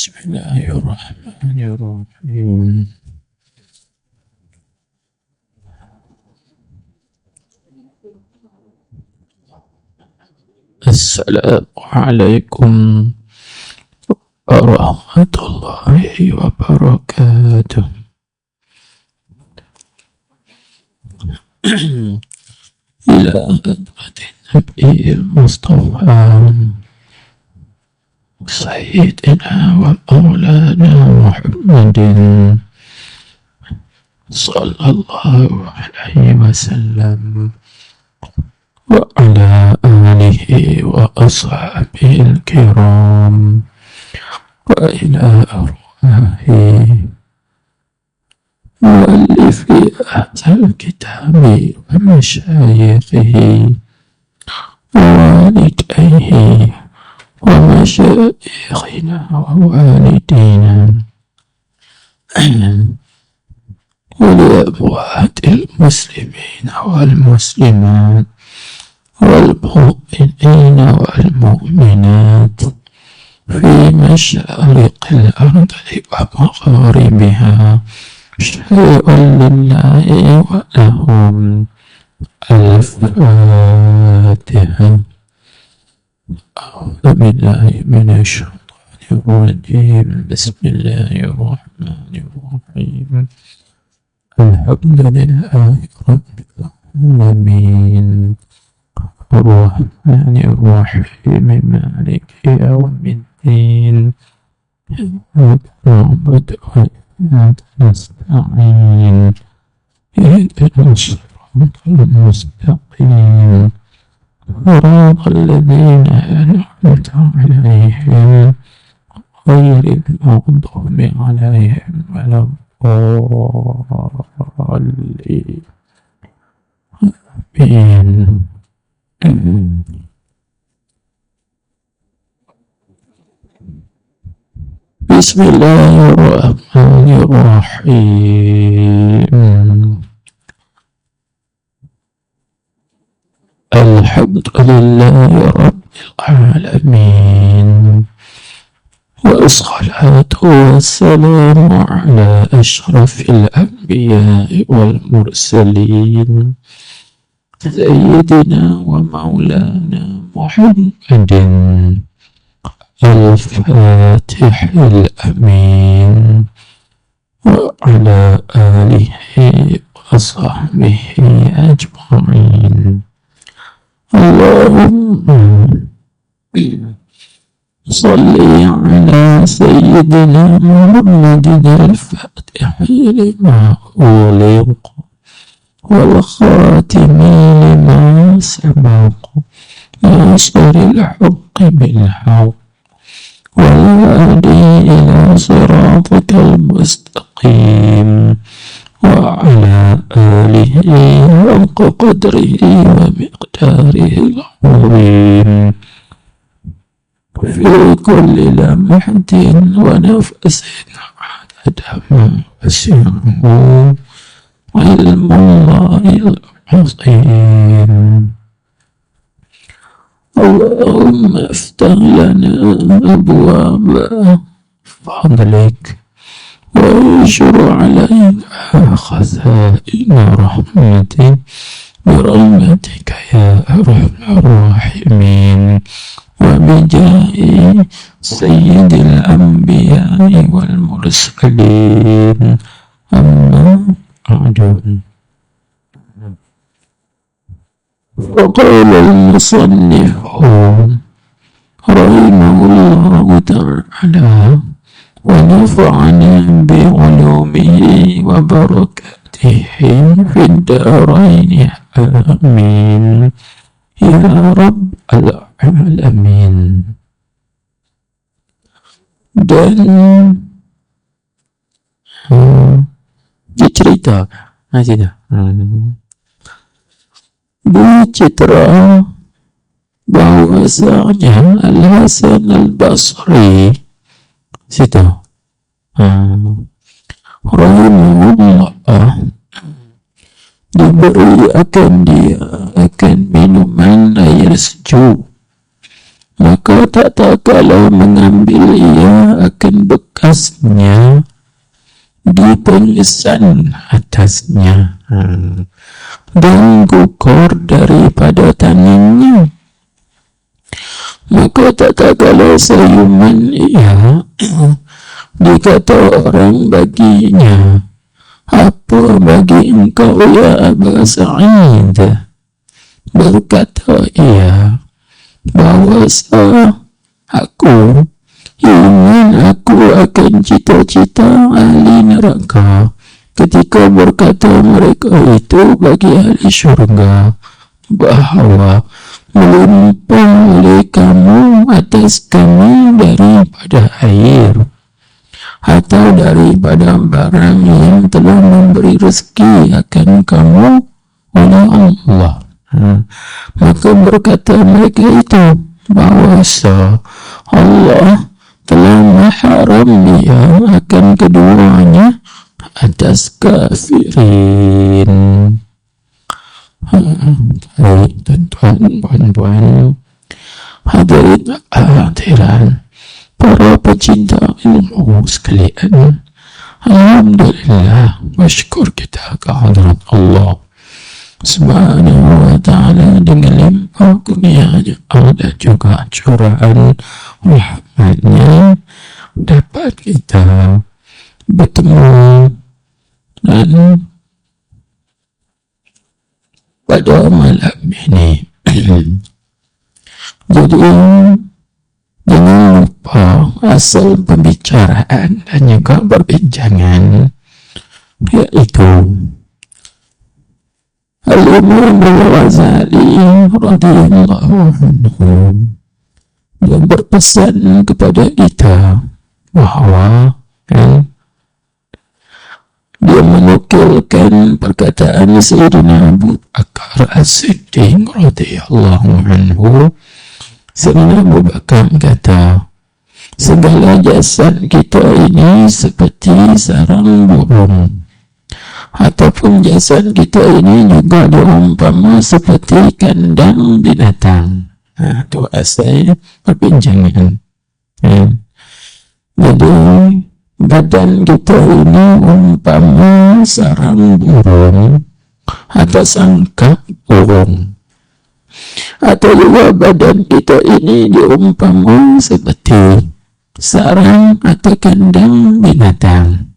Bismillahirrahmanirrahim. Assalamualaikum warahmatullahi wabarakatuh. Ila hadratin Nabi Mustafa Sayyidina wa maulana Muhammadin sallallahu alaihi wasallam wa ala alihi wa ashabihi al-kiram wa ila arwahi muallifi hadhal kitabi wa masyayikhihi wa walidayhi wa masyayikhina wa walidina wa li amwatil muslimina wal muslimat والمؤمنين والمؤمنات في مشارق الأرض ومغاربها شيء لله ولهم. الفاتحة. أعوذ بالله من الشيطان الرجيم. بسم الله الرحمن الرحيم. الحمد لله رب العالمين الرحمن الرحيم مالك يوم الدين إياك نعبد وإياك نستعين اهدنا الصراط المستقيم صراط الذين أنعمت عليهم غير المغضوب عليهم ولا الضالين. آمين. بسم الله الرحمن الرحيم. الحمد لله رب العالمين والصلاة والسلام على أشرف الأنبياء والمرسلين سيدنا ومولانا محمد الفاتح الأمين وعلى آله وصحبه أجمعين. اللهم صل على سيدنا محمد الفاتح لما أغلق والخاتم لما سبق ناصر الحق بالحق والهادي إلى صراطك المستقيم وعلى آله حق قدره ومقداره العظيم في كل لمحة ونفس عدد ما وسعه علم الله العظيم. اللهم افتح لنا أبواب فضلك وانشر علينا خزائن رحمتك برحمتك يا أرحم الراحمين وبجاه سيد الأنبياء والمرسلين. أما بعد. وقال المصنف رحمه الله تعالى ونفعنا بعلومه وبركاته في الدارين آمين يا رب العالمين. Dan dicerita dicitra bahwasanya Al-Hasan Al-Basri situ rahimahullah diberi akan dia akan minuman air sejuk maka tak kala mengambil ia akan bekasnya di pengesan atasnya, dan gugur daripada tangannya. Maka tak kala sayuman ia dikata orang baginya, apa bagi engkau ya Aba Sa'id? Berkata ia, bahwasa aku akan cita-cita ahli neraka ketika berkata mereka itu bagi ahli syurga, bahawa melimpah oleh kamu atas kami daripada air atau daripada barang yang telah memberi rezeki akan kamu oleh Allah. Maka berkata mereka itu, bahwasa Allah telah mengharam dia akan keduanya atas kafirin. Baik, tuan-tuan, puan-puan, hadirin hadirat, para pecinta ilmu sekalian, alhamdulillah, bersyukur kita kehadirat Allah Subhanahu wa ta'ala dengan limpah kurnianya dan juga curahan rahmatnya dapat kita bertemu dan pada malam ini. Jadi jangan lupa asal pembicaraan dan juga perbincangan, yaitu Al-Imam Al-Ghazali radhiyallahu anhu yang berpesan kepada kita bahawa dia menukilkan perkataan Sayyidina Abu Bakar As-Siddiq radhiyallahu anhu. Sayyidina Abu Bakar kata, segala jasad kita ini seperti sarang burung, ataupun jasad kita ini juga diumpama seperti kandang binatang. Itu asal perbincangan. Jadi badan kita ini umpama sarang burung atau sangkap burung, atau juga badan kita ini diumpama seperti sarang atau kandang binatang.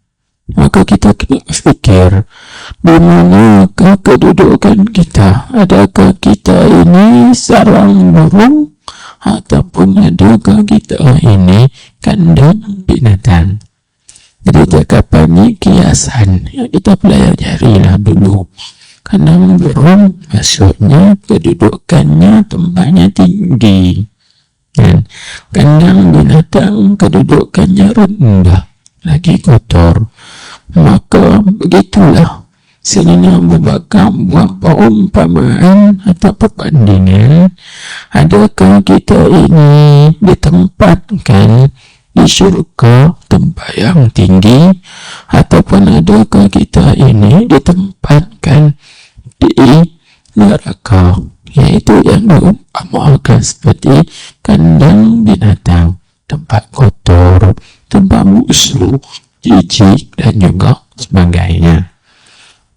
Maka kita kena fikir, di manakah kedudukan kita? Adakah kita ini sarang burung ataupun adakah kita ini kandang binatang? Jadi cakapan ini kiasan yang kita pelajarilah dulu. Kandang burung maksudnya kedudukannya tempatnya tinggi, dan kandang binatang kedudukannya rendah, lagi kotor. Maka begitulah Sayyidina Abu Bakar buat perumpamaan atau perbandingan. Adakah kita ini ditempatkan di syurga, tempat yang tinggi, ataupun adakah kita ini ditempatkan di neraka, yaitu yang diumpamakan seperti kandang binatang, tempat kotor, tempat musuh, jijik dan juga sebagainya.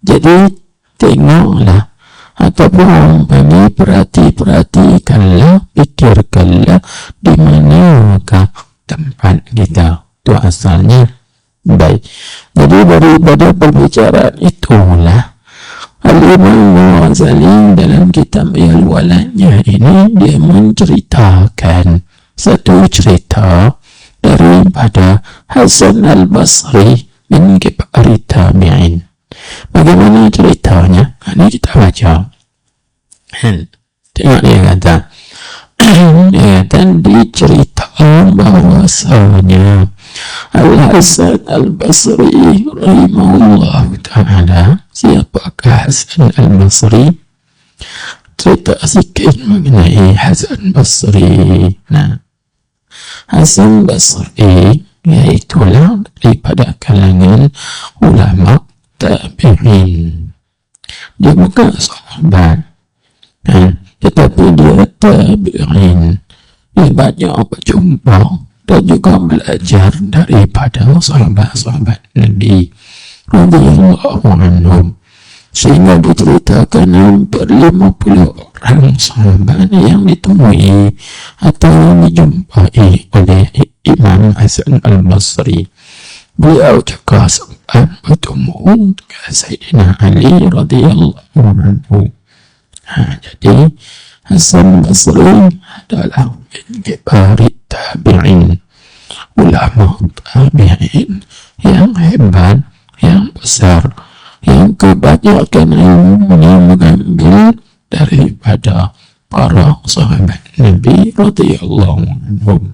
Jadi tengoklah ataupun kami perhatikanlah, pikirkanlah di manakah tempat kita. Itu asalnya. Baik. Jadi daripada perbicaraan itulah Al-Imam Al-Ghazali dalam kitab Al-Walanya ini dia menceritakan satu cerita daripada Hasan Al-Basri min kibari tabi'in. Bagaimana ceritanya? Ini kita baca. Tengok dia kata, diceritakan bahwasanya Al-Hasan Al-Basri rahimahullah ta'ala. Siapakah Hasan Al-Basri? Cerita sikit mengenai Hasan Basri. Hasan Basri iaitulah daripada kalangan ulama tabi'in. Dia bukan sahabat, tetapi dia tabi'in. banyak berjumpa dan juga belajar daripada sahabat-sahabat Nabi radhiyallahu anhum, sehingga diceritakan hampir 50 orang sahabat yang ditemui atau yang dijumpai oleh Imam Hasan al-Basri. Beliau juga sempat bertemu dengan Sayyidina Ali radhiyallahu anhu. Jadi Hasan Basri adalah min kibari tabi'in, ulama tabi'in yang hebat, yang besar, yang kebanyakan ilmunya mengambil daripada para sahabat Nabi radhiyallahu anhum.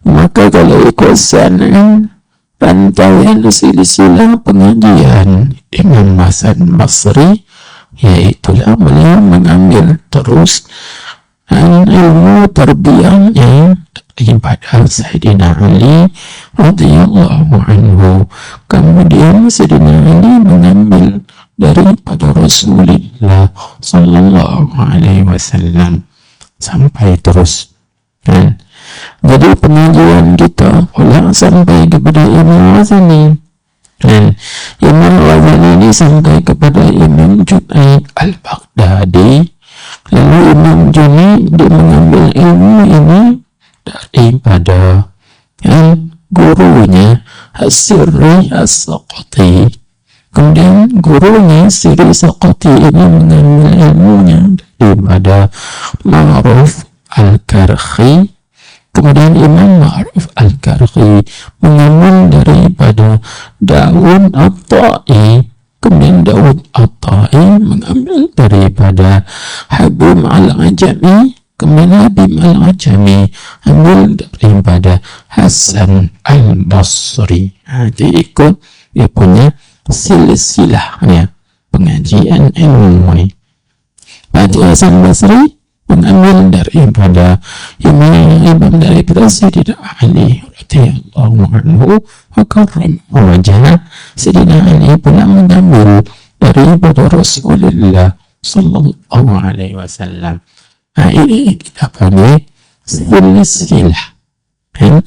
Maka kalau ikut sana rantaian silsilah pengajian Imam Hasan Basri, yaitulah beliau mengambil terus ilmu tarbiyahnya daripada Sayyidina Ali radhiyallahu anhu. Kemudian Sayyidina Ali mengambil daripada Rasulullah sallallahu alaihi wasallam sampai terus. Jadi pengajian kita pula sampai kepada Imam Ghazali. Imam Ghazali ini sampai kepada Imam Junaid al-Baghdadi. Lalu Imam Junaid dia mengambil ilmu ini daripada gurunya As-Sirri As-Saqati. Kemudian gurunya Sirri Saqati ini mengambil ilmunya daripada Ma'ruf Al-Karkhi. Kemudian Imam Ma'ruf Al-Karkhi mengambil daripada Daud At-Ta'i. Kemudian Daud At-Ta'i mengambil daripada Habib Al-Ajami. Kemudian Habib Al-Ajami ambil daripada Hasan Al-Basri. Jadi ikut dia punya silsilahnya pengajian ilmu. Pada Hasan Basri mengambil daripada imam daripada Sayyidina Ali radhiyallahu anhu wa karramahu wajhah. Sayyidina Ali pula mengambil daripada Rasulullah sallallahu alaihi wasallam. Ini kita panggil silsilah,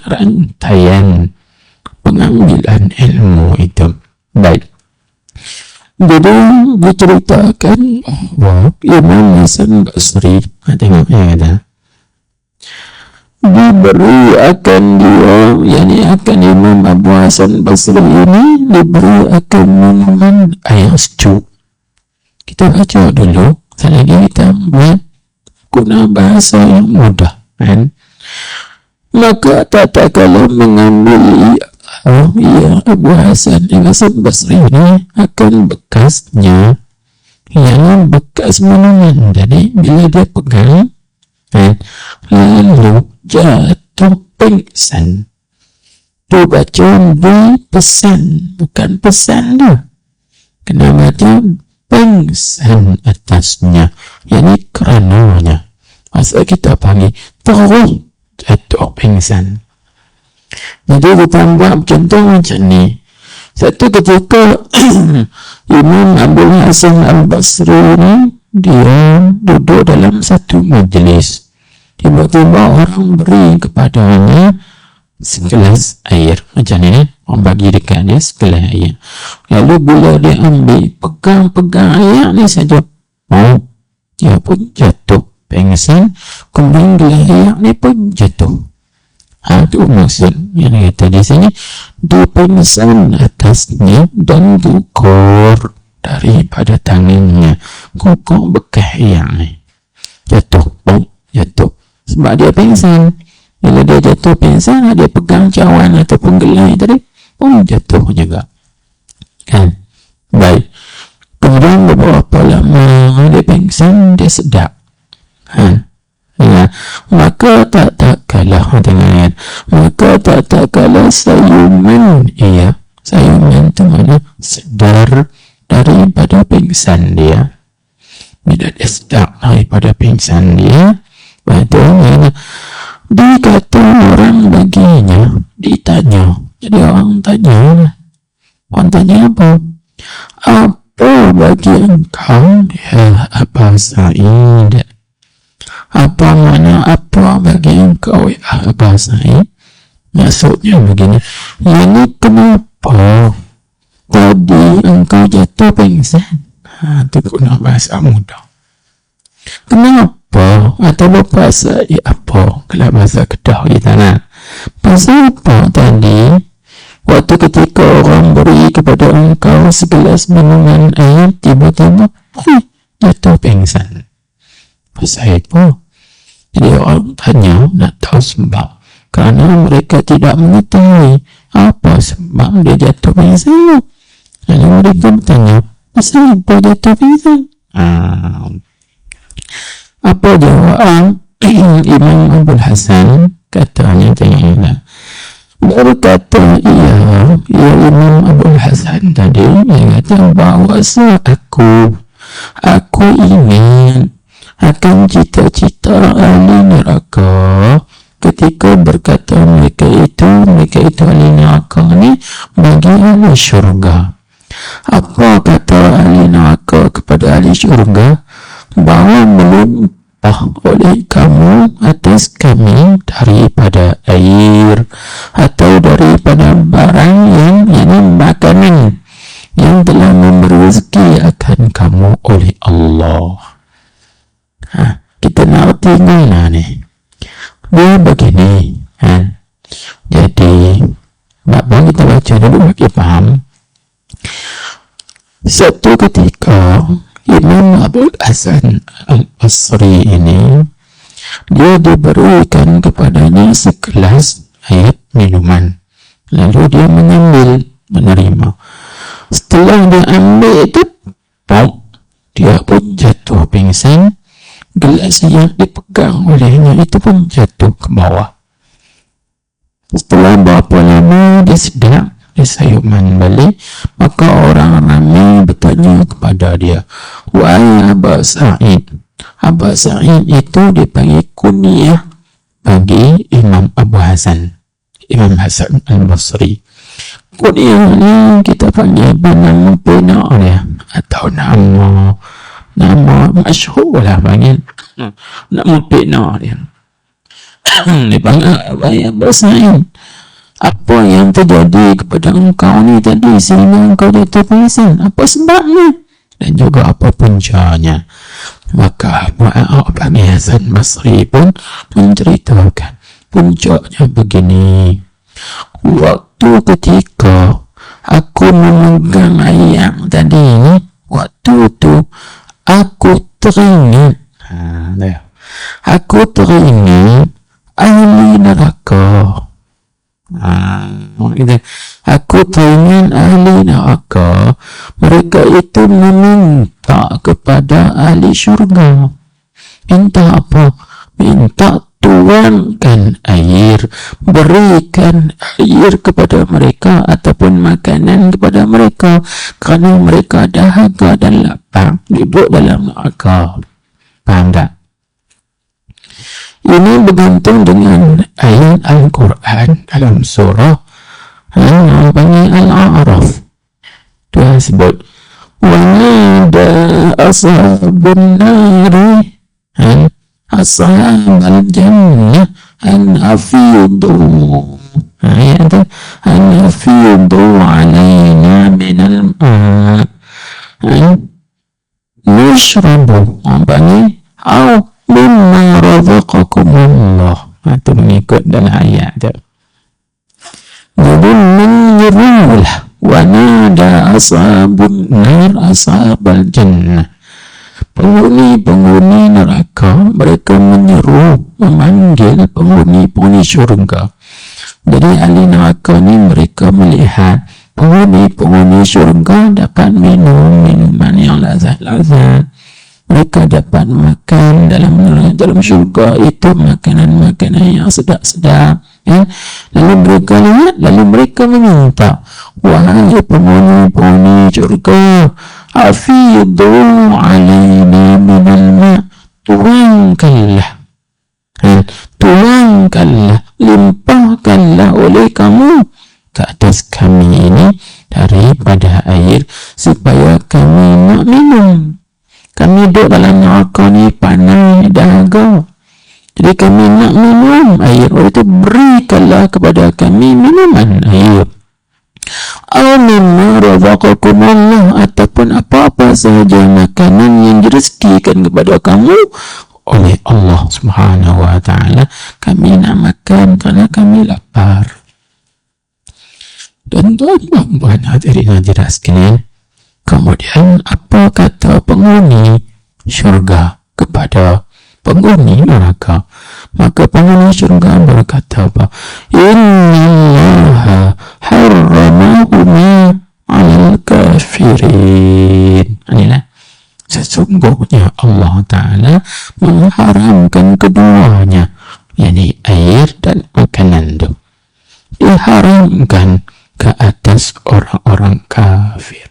rantaian pengambilan ilmu itu. Baik. Jadi diceritakan bahwa Imam Hasan Basri, tengok ya kata, diberi akan dia, yakni akan Imam Abu Hasan Basri ini diberi akan minuman air sejuk. Kita baca dulu, sekali lagi kita buat guna bahasa yang mudah, kan? Maka tatkala mengambil Abu Hasan Basri ini akan bekasnya, yang bekas minuman tadi bila dia pegang, lalu jatuh pingsan. Tu baca pesan, bukan pesan tu. Kena baca pingsan atasnya, yakni kerananya. Masa kita panggil terus jatuh pingsan. Jadi kita buat contoh macam ni. Satu ketika Imam Abu Hasan Al-Basri ni dia duduk dalam satu majlis. Tiba-tiba orang beri kepadanya segelas air. Macam ni, orang bagi dekat dia segelas air. Lalu bila dia ambil, pegang air ni saja, dia pun jatuh pingsan. Kemudian gelas air ni pun jatuh. Itu maksud yang kata di sini, dipingsan atasnya dan gugur daripada tangannya, gugur bekas yang jatuh. Sebab dia pingsan. Bila dia jatuh pingsan, dia pegang cawan ataupun gelas tadi pun jatuh juga, kan? Baik. Kemudian beberapa lama dia pingsan, dia sedap, kan? Ya, maka tak kalah dengan ayat. Maka tak kalah sayuman tu mana sedar daripada pingsan dia. Bila dia sedar daripada pingsan dia, betul, dikata orang baginya, ditanya. Jadi orang tanya apa? Apa bagi engkau ya Aba Sa'id? Apa mana apa bagi engkau ya Abah Said? Maksudnya begini, ini kenapa tadi engkau jatuh pingsan? Itu guna bahasa mudah. Kenapa? Atau bahasa apa? Kalau bahasa Kedah kita nak. Pasal apa tadi? Waktu ketika orang beri kepada engkau segelas minuman air, tiba-tiba jatuh pingsan. Pasal apa? Jadi orang tanya, nak tahu sebab. Kerana mereka tidak mengetahui apa sebab dia jatuh pingsan. Lalu mereka bertanya, pasal apa jatuh pingsan? Apa jawab Imam Abdul Hasan? Katanya tanya, berkata ya Imam Abdul Hasan tadi, dia kata bahawa aku ingin akan cita-cita ahli neraka ketika berkata mereka itu ahli neraka ni bagi ahli syurga. Apa kata ahli neraka kepada ahli syurga? Bahawa melimpah oleh kamu atas kami daripada air atau daripada barang yang makanan yang telah memberi rezeki akan kamu oleh Allah. Kita nak tinggal ni. Dia begini. Jadi, bapak kita baca dulu bagi faham. Satu ketika Imam Abdul Hasan Al-Basri ini, dia diberikan kepadanya segelas air minuman. Lalu dia menerima. Setelah dia ambil itu, dia pun jatuh pingsan. Gelas yang dipegang olehnya itu pun jatuh ke bawah. Setelah berapa lama dia sedar, dia sayuman balik, maka orang ramai bertanya kepada dia, wahai Abah Sa'id. Abah Sa'id itu dipanggil kunyah bagi Imam Abu Hasan, Imam Hasan Al-Basri. Kunyah ni kita panggil nama pena dia, atau nama masyhur lah panggil, nama pena dia. Dipanggil Abah Sa'id. Apa yang terjadi kepada engkau ni tadi sehingga engkau jatuh pingsan? Apa sebabnya? Dan juga apa puncanya? Maka Abu Hasan Basri pun menceritakan puncanya begini. Waktu ketika aku memegang ayam tadi ni, waktu tu aku teringat ahli neraka. Aku teringat ahli neraka, mereka itu meminta kepada ahli syurga. Minta apa? Minta tuangkan air, berikan air kepada mereka ataupun makanan kepada mereka, kerana mereka dahaga dan lapar duduk dalam neraka. Faham tak? Ini bergantung dengan ayat Al-Quran dalam surah Al-A'raf. Tuhan sebut, وَنَادَى أَصْحَابُ النَّارِ أَصْحَابَ الْجَنَّةِ أَنْ أَفِيضُوا أَنْ أَفِيضُوا عَلَيْنَا مِنَ الْمَاءِ نَشْرَبُ أَوْ mimma razaqakumullah. Itu mengikut dalam ayat tu. Jadi menyerulah, wa nada ashabun nar ashabal jannah. Penghuni neraka mereka menyeru, memanggil penghuni syurga. Jadi ahli neraka ni mereka melihat penghuni syurga dapat minum minuman yang lazat-lazat. Mereka dapat makan dalam syurga itu makanan-makanan yang sedap-sedap. Lalu mereka lihat, lalu mereka meminta, wahai penghuni syurga, afidu alaina minal ma', tuangkanlah, limpahkanlah oleh kamu ke atas kami ini daripada air supaya kami nak minum. Kami duduk dalam neraka ni panas, dahaga. Jadi kami nak minum air, oleh itu berikanlah kepada kami minuman air. Mimma razaqakumullah, ataupun apa-apa sahaja makanan yang direzekikan kepada kamu oleh Allah Subhanahu wa ta'ala. Kami nak makan kerana kami lapar. Dan tuan-tuan hadirin hadirat sekalian, kemudian apa kata penghuni syurga kepada penghuni neraka? Maka penghuni syurga berkata apa? Innallaha harramahuma 'alal kafirin. Inilah, sesungguhnya Allah Ta'ala mengharamkan keduanya, yakni air dan makanan itu diharamkan ke atas orang-orang kafir.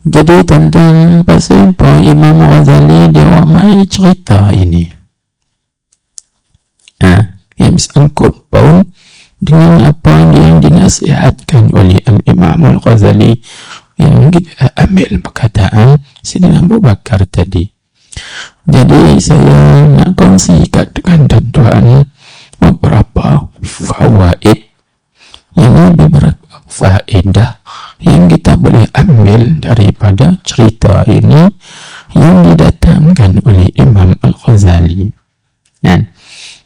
Jadi tentang pasal Imam Ghazali dia ramai cerita ini. Yang sangkut paut dengan apa yang dinasihatkan oleh Imam Al-Ghazali, yang kita ambil perkataan Sayyidina Abu Bakar tadi. Jadi saya nak kongsikan dengan tuan-tuan beberapa fawaid, yang beberapa faedah yang kita boleh ambil daripada cerita ini yang didatangkan oleh Imam Al-Ghazali. Dan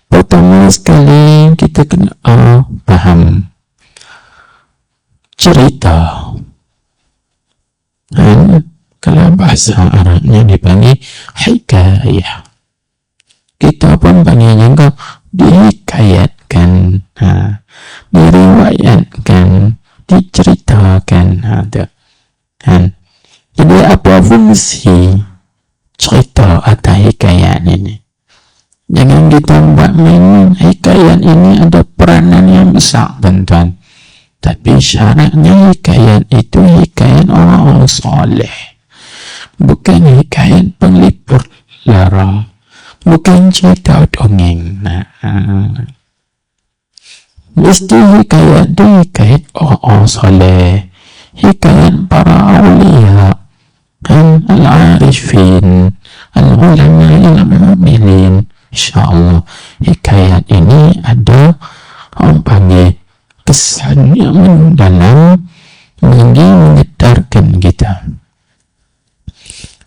pertama sekali kita kena faham cerita. Kalau bahasa Arabnya dipanggil hikayah, kita pun panggil juga dihikayatkan, diriwayatkan, diceritakan. Jadi apa fungsi cerita atau hikayat ini? Jangan kita buat main. Hikayat ini ada peranan yang besar, tuan-tuan. Tapi syaratnya hikayat itu hikayat orang-orang soleh, bukan hikayat penglipur lara, bukan cerita dongeng. Mesti hikayat itu hikayat orang-orang soleh, hikayat para awliya, al-arifin, al-ulama, al-amilin. InsyaAllah hikayat ini ada orang panggil kesan yang mendalam, bagi menggetarkan kita.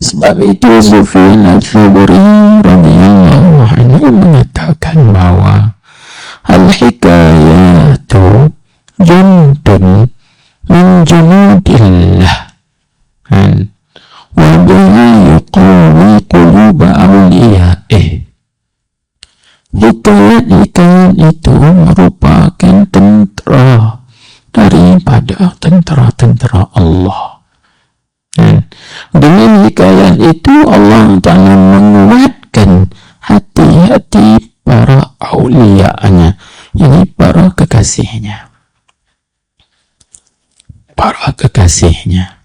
Sebab itu Sufyan al-Thawri radhiyallahu anhu mengatakan bahawa al-hikayatu jundun min junudillah wa biha yuqawi quluba awliyaih. Hikayat-hikayat itu merupakan tentera daripada tentera-tentera Allah. Dengan hikayat itu Allah Ta'ala menguatkan hati-hati para awliya-Nya, ini para kekasihnya. Para kekasihnya.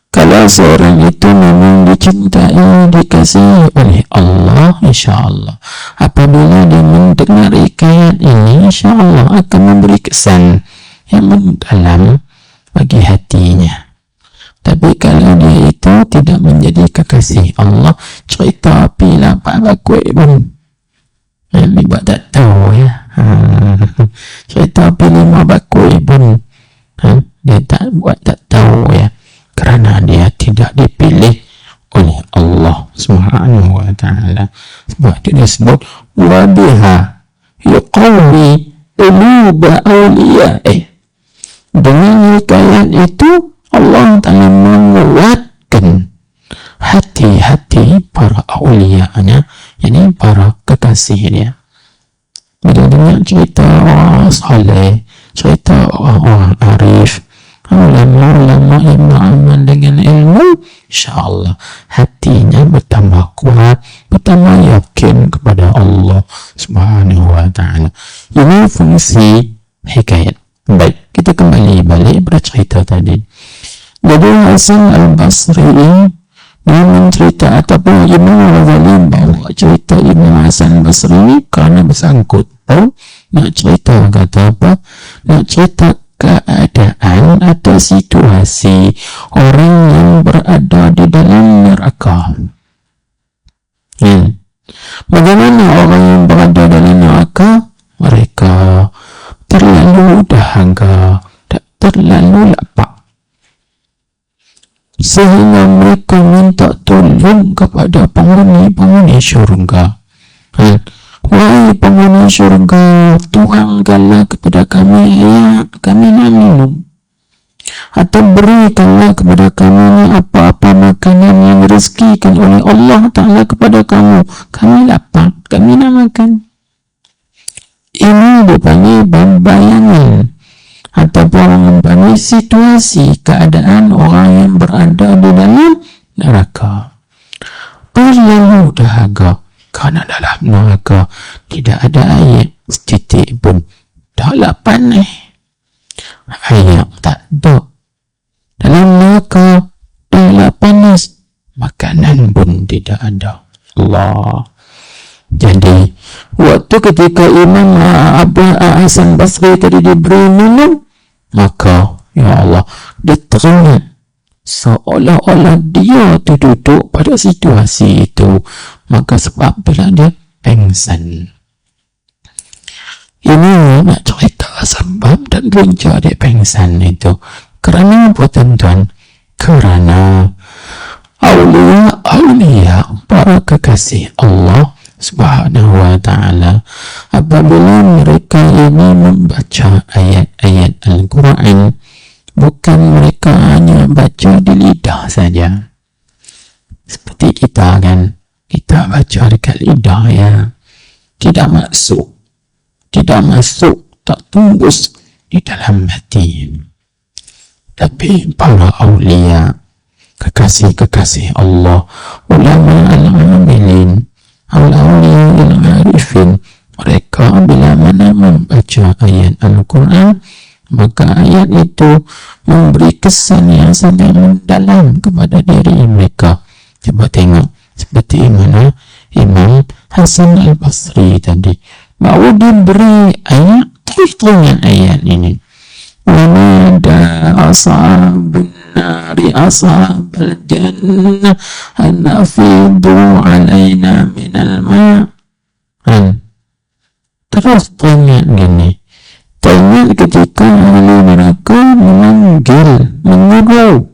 Kalau seorang itu memang dicintai, dikasihi oleh Allah, insyaAllah apabila dia mendengar hikayat ini, insyaAllah akan memberi kesan yang mendalam bagi hatinya. Tapi kalau dia itu tidak menjadi kekasih Allah, cerita apilah Pak Bakui pun dia buat tak tahu ya. Cerita api 5 bakui pun dia tak buat tak tahu ya, kerana dia tidak dipilih oleh Allah Subhanahu wa ta'ala. Sebab itu dia sebut wa biha yuqawi quluba awliyaih. Dengan hikayat itu Allah Ta'ala menguatkan hati-hati para awliya-Nya, yakni para kekasih dia. Bila dengar cerita orang saleh, cerita orang-orang arif, ulama-ulama yang beramal dengan ilmu, insyaAllah hatinya bertambah kuat, bertambah yakin kepada Allah Subhanahu wa ta'ala. Ini fungsi hikayat. Baik, kita kembali balik pada cerita tadi. Jadi Hasan al-Basri dia mencerita, ataupun Imam Ghazali bawa cerita Imam Hasan al-Basri ini kerana bersangkut tahu, nak cerita kata apa, nak cerita keadaan atau situasi orang yang berada di dalam neraka. Bagaimana orang yang berada dalam neraka? Mereka terlalu dahaga, terlalu lapar, sehingga mereka minta tolong kepada penghuni syurga. Wahai penghuni syurga, tuangkanlah kepada kami air, kami nak minum, atau berikanlah kepada kami apa-apa makanan yang direzekikan oleh Allah Ta'ala kepada kamu. Kami lapar, kami nak makan. Ini dipanggil bayangan ataupun situasi keadaan orang yang berada di dalam neraka. Terlalu dahaga kerana dalam neraka tidak ada air setitik pun. Dah lah panas, air tak ada. Dalam neraka dah lah panas, makanan pun tidak ada. Allah. Jadi waktu ketika Imam Abu Hasan Basri tadi diberi minum, maka ya Allah, dia teringat seolah-olah dia duduk pada situasi itu. Maka sebab bila dia pengsan. Ini nak cerita sebab dan punca dia pengsan itu. Kerana apa tuan-tuan? Kerana awliya, para kekasih Allah Subhanahu wa ta'ala, apabila mereka ini membaca ayat-ayat Al-Quran, bukan mereka hanya baca di lidah saja. Seperti kita kan, kita baca dekat lidah ya, tidak masuk, tak tembus di dalam hati. Tapi para awliya, kekasih-kekasih Allah, ulama al-amilin, al-awliya al-arifin, mereka bila mana membaca ayat Al-Quran, maka ayat itu memberi kesan yang sangat mendalam kepada diri mereka. Coba tengok seperti mana Imam Hasan al-Basri tadi, baru diberi ayat, terus teringat ayat ini. وَنَادَى أَصْحَابُ النَّارِ أَصْحَابَ الْجَنَّةِ أَنْ أَفِيضُوا عَلَيْنَا مِنَ الْمَاءِ. Terus teringat gini, teringat ketika ahli neraka menyuruh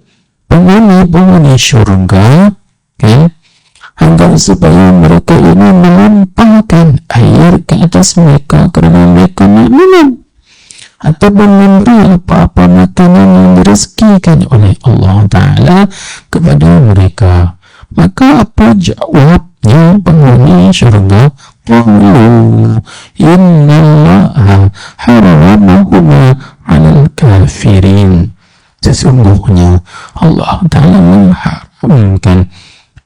penghuni syurga, agar supaya mereka ini melimpahkan air ke atas mereka kerana mereka nak minum, ataupun memberi apa-apa makanan yang direzekikan oleh Allah Ta'ala kepada mereka. Maka apa jawabnya penghuni syurga? Qalu inna Allaha haramahuma 'alal kafirin. Sesungguhnya Allah Ta'ala mengharamkan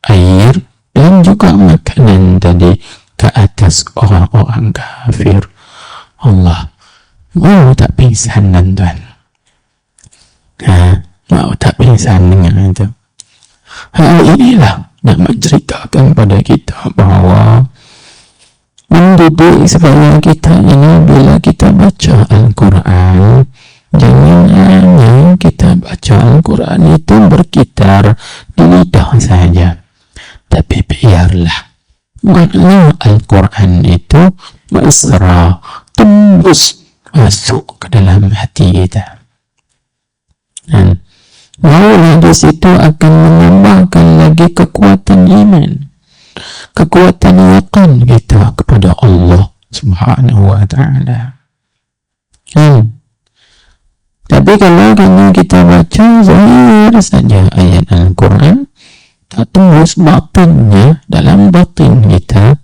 air dan juga makanan tadi ke atas orang-orang kafir. Allah mau tak pingsan tuan-tuan? Mau tak pingsan dengan itu? Hal inilah nak menceritakan pada kita bahawa mendidik supaya kita ini bila kita baca Al-Quran, jangan hanya kita baca Al-Quran itu berkitar di lidah saja, tapi biarlah makna Al-Quran itu mesra, tembus masuk ke dalam hati kita. Dan maulah di situ akan menambahkan lagi kekuatan iman, kekuatan yakin kita kepada Allah Subhanahu wa ta'ala. Tapi kalau kita baca zahir saja ayat Al-Quran, tak tembus batinnya dalam batin kita,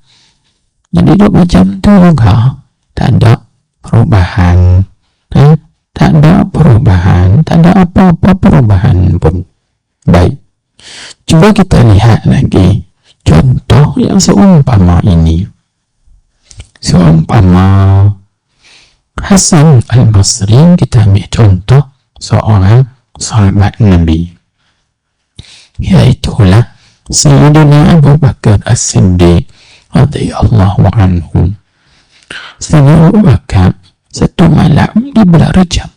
jadi duk macam tu juga, tak ada perubahan, tak ada apa-apa perubahan pun. Baik, cuba kita lihat lagi contoh yang seumpama ini. Seumpama Hasan al-Basri, kita ambil contoh seorang sahabat Nabi, iaitulah Sayyidina Abu Bakar As-Siddiq radhiyallahu anhu. Sayyidina Abu Bakar satu malam di bulan Rajab,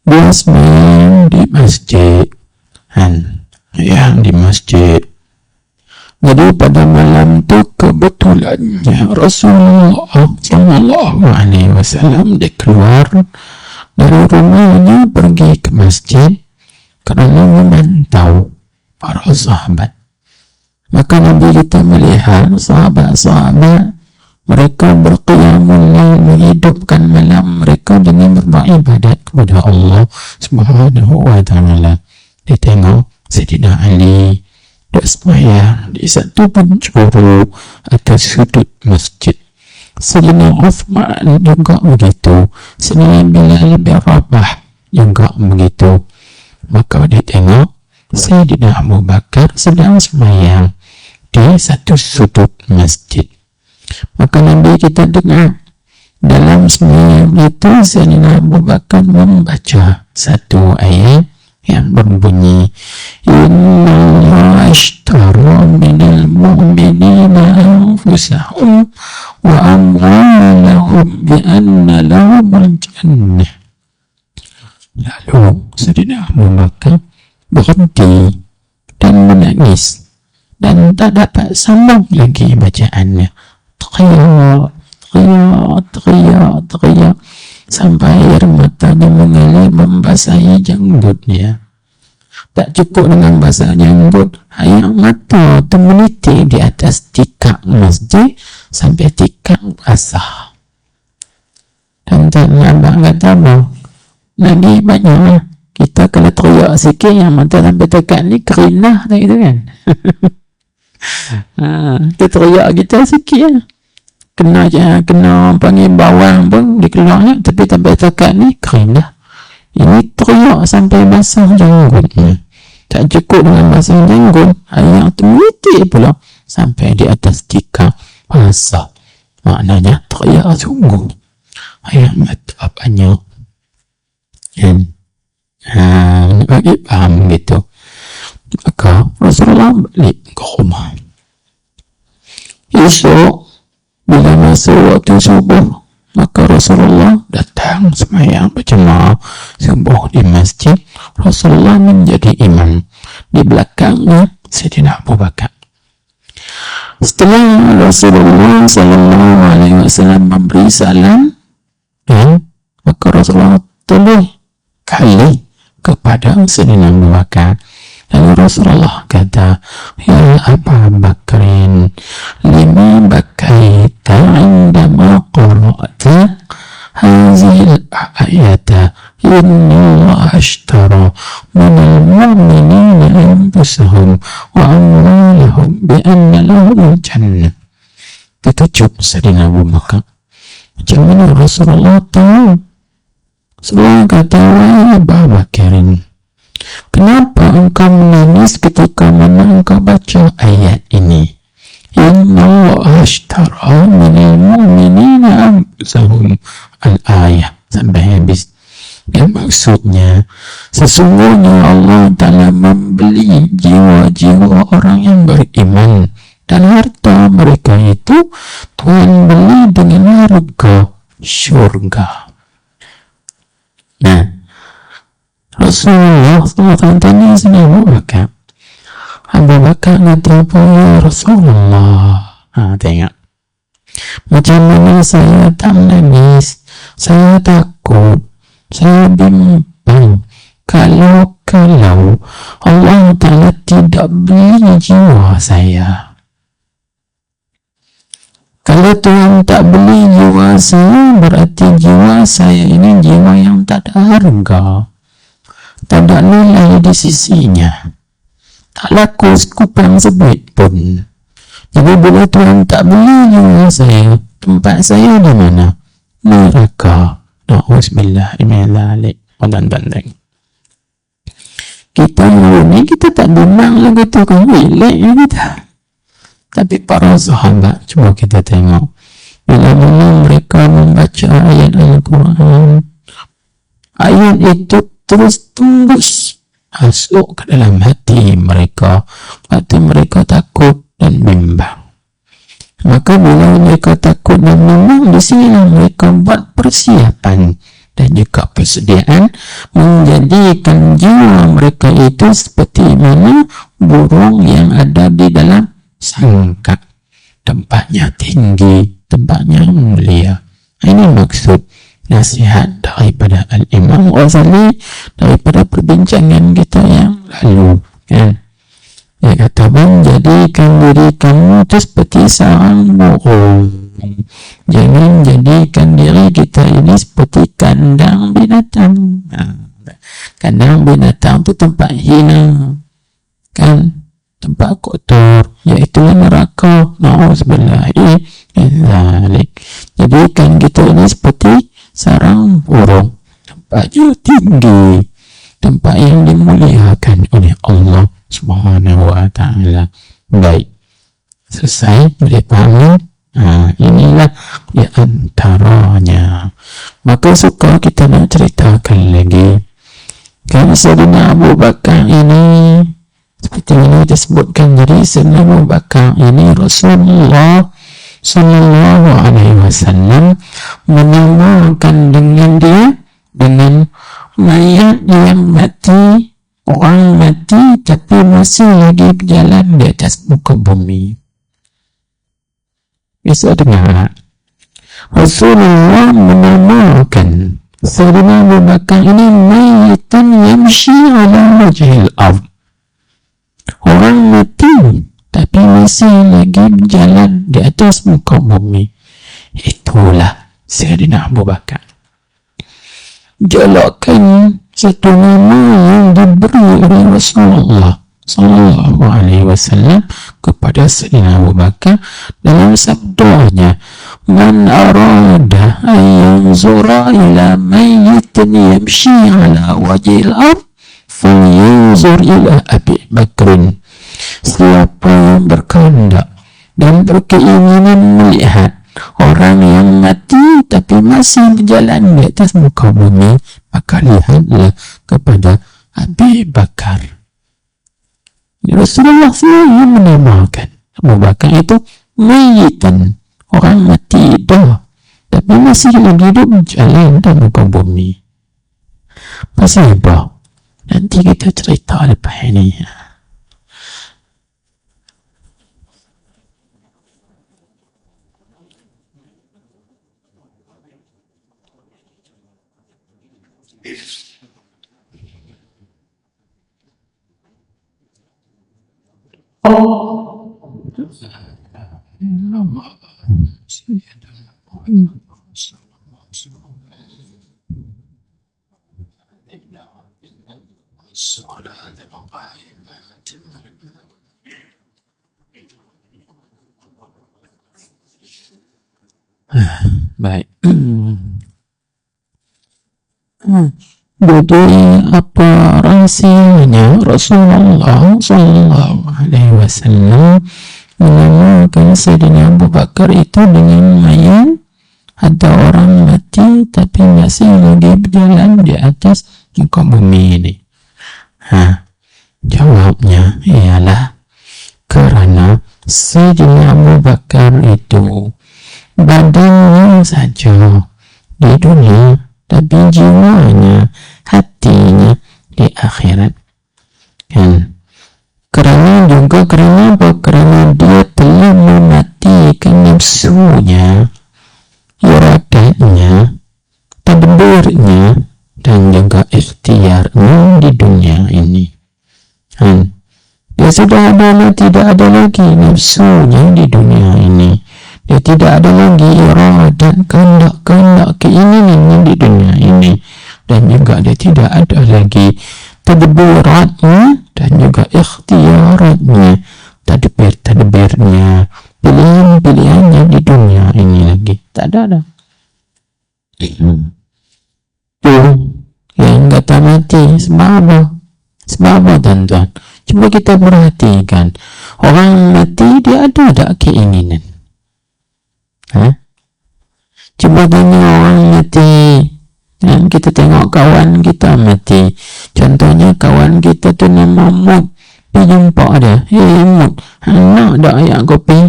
dia sembahyang di masjid, di masjid. Jadi pada malam itu kebetulannya Rasulullah Sallallahu Alaihi Wasallam dia keluar dari rumahnya pergi ke masjid kerana memantau para sahabat. Maka Nabi kita melihat sahabat-sahabat mereka berqiyamul lail, menghidupkan malam mereka dengan beribadat kepada Allah Subhanahu wa Ta'ala. Dia tengok Sayyidina Ali dia sembahyang di satu penjuru atas sudut masjid. Sayyidina Uthman juga begitu. Sayyidina Bilal bin Rabah juga begitu. Maka dia tengok Sayyidina Abu Bakar sedang sembahyang di satu sudut masjid. Maka Nabi kita dengar dalam sembahyang itu Sayyidina Abu Bakar membaca satu ayat yang berbunyi, Inna Allah ashtara minal mu'minina anfusahum wa amwalahum bi'anna lahumul jannah. Lalu Sayyidina Abu Bakar berhenti dan menangis dan tak dapat sambung lagi bacaannya. Teriak sampai air matanya mengalir membasahi janggutnya. Tak cukup dengan basah janggut, air mata termenitik di atas tikar masjid sampai tikar basah. Dan tak nampak kata apa, Nabi banyaklah kita kalau teriak sikit yang mata sampai tekat ni kerinah tak gitu kan. Kita teriak kita sikit lah, kena panggil bawang pun dikeluarnya, tapi sampai tekat ni kering dah. Ini teriak sampai basah janggutnya. Tak cukup dengan basah janggut, air termenitik pula sampai di atas tikar basah. Maknanya teriak sungguh, air mata banyak. Nak bagi faham gitu. Maka Rasulullah balik ke rumah. Esok bila masa waktu subuh, maka Rasulullah datang sembahyang berjemaah subuh di masjid. Rasulullah menjadi imam, di belakangnya Sayyidina Abu Bakar. Setelah Rasulullah Sallallahu Alaihi Wasallam memberi salam, maka Rasulullah tulis kali kepada Sayyidina Abu Bakar. Lalu Rasulullah kata, Ya Abu Bakrin, lima bakaita indama qara'ta hazil ayata inna Allah ashtara minal mu'minina anfusahum wa amwalahum bi'anna lahumul jannah. Terkejut Sayyidina Abu Bakar. Macam mana Rasulullah tahu? Rasulullah kata, Wahai Abu Bakrin, kenapa engkau menangis ketika mana engkau baca ayat ini? Inna Allah ashtara minal mu'minina anfusahum al-ayah sampai habis. Yang maksudnya, sesungguhnya Allah Ta'ala membeli jiwa-jiwa orang yang beriman, dan harta mereka itu Tuhan beli dengan harga syurga. Nah, Rasulullah SAW tanya sama Abu Bakar. Abu Bakar kata apa, ya Rasulullah? Tengok. Macam mana saya tak menangis, saya takut, saya bimbang kalau Allah Ta'ala tidak beli jiwa saya. Kalau Tuhan tak beli jiwa saya, berarti jiwa saya ini jiwa yang tak ada harga, tak ada nilai di sisinya, tak laku sekupang sebit pun. Jadi bila Tuhan tak beli jiwa saya, tempat saya di mana? Neraka. Na'udzubillah min dzalik. Kita ni kita tak bimbang lagu tu kan, relax kita. Tapi para sahabat, cuba kita tengok, bila mana mereka membaca ayat Al-Quran, ayat itu terus tembus masuk ke dalam hati mereka. Hati mereka takut dan bimbang. Maka bila mereka takut dan bimbang, di sini mereka buat persiapan dan juga persediaan menjadikan jiwa mereka itu seperti mana burung yang ada di dalam sangka, tempatnya tinggi, tempatnya mulia. Ini maksud nasihat daripada Al-Imam Ghazali daripada perbincangan kita yang lalu, kan? Dia kata, menjadikan diri kamu itu seperti sarang burung. Jangan jadikan diri kita ini seperti kandang binatang. Kandang binatang itu tempat hina, kan? Tempat kotor, yaitu neraka. Na'udzubillah. Jadikan kita ini seperti sarang burung, tempatnya tinggi, tempat yang dimuliakan oleh Allah Subhanahu wa ta'ala. Baik, selesai, boleh paham? Inilah di antaranya. Maka suka kita nak ceritakan lagi, kan Sayyidina Abu Bakar ini, seperti ini disebutkan, jadi Sayyidina Abu Bakar ini Rasulullah Sallallahu Alaihi Wasallam menamakan dengan dia, dengan mayat yang mati, orang mati tapi masih lagi berjalan di atas muka bumi. Bisa dengar, Rasulullah menamakan Sayyidina Abu Bakar ini mayitan yamshi ala wajhil ardh, orang mati tapi masih lagi berjalan di atas muka bumi. Itulah Sayyidina Abu Bakar. Jalakan satu nama yang diberi oleh Rasulullah Sallallahu Alaihi Wasallam kepada Sayyidina Abu Bakar dalam sabdanya, man arada an yanzura ila mayyitin yamshi ala wajhil ardh falyanzur ila Abi Bakrin. Siapa yang berkehendak dan berkeinginan melihat orang yang mati tapi masih berjalan di atas muka bumi, maka lihatlah kepada Abi Bakar. Rasulullah SAW menamakan Abu Bakar itu mayitan, orang mati dah tapi masih lagi hidup berjalan di muka bumi. Pasal apa? Nanti kita cerita lepas ini. Baik. Jadi apa rahsianya Rasulullah Sallallahu Alaihi Wasallam menamakan Sayyidina Abu Bakar itu dengan mayat atau orang mati tapi masih lagi berjalan di atas muka bumi ini? Jawabnya ialah kerana Sayyidina Abu Bakar itu badannya saja di dunia, tapi jiwanya, hatinya di akhirat, kan? Kerana apa? Kerana dia telah mematikan nafsunya, iradanya, tadbirnya, dan juga ikhtiarnya di dunia ini, kan? Dia sudah tidak ada lagi nafsunya di dunia ini. Dia tidak ada lagi iradat, kehendak, keinginannya di dunia ini, dan juga dia tidak ada lagi tadbiratnya dan juga ikhtiaratnya, tadbirnya, pilihan-pilihannya di dunia ini lagi tak ada. Tuh yang kata mati sebab apa? Sebab apa, tuan-tuan? Cuba kita perhatikan, orang mati dia ada tak keinginan? Cuba tanya orang mati, dan kita tengok kawan kita mati. Contohnya kawan kita tu nama Mut, pergi jumpa dia, Mut, nak tak ayak kopi?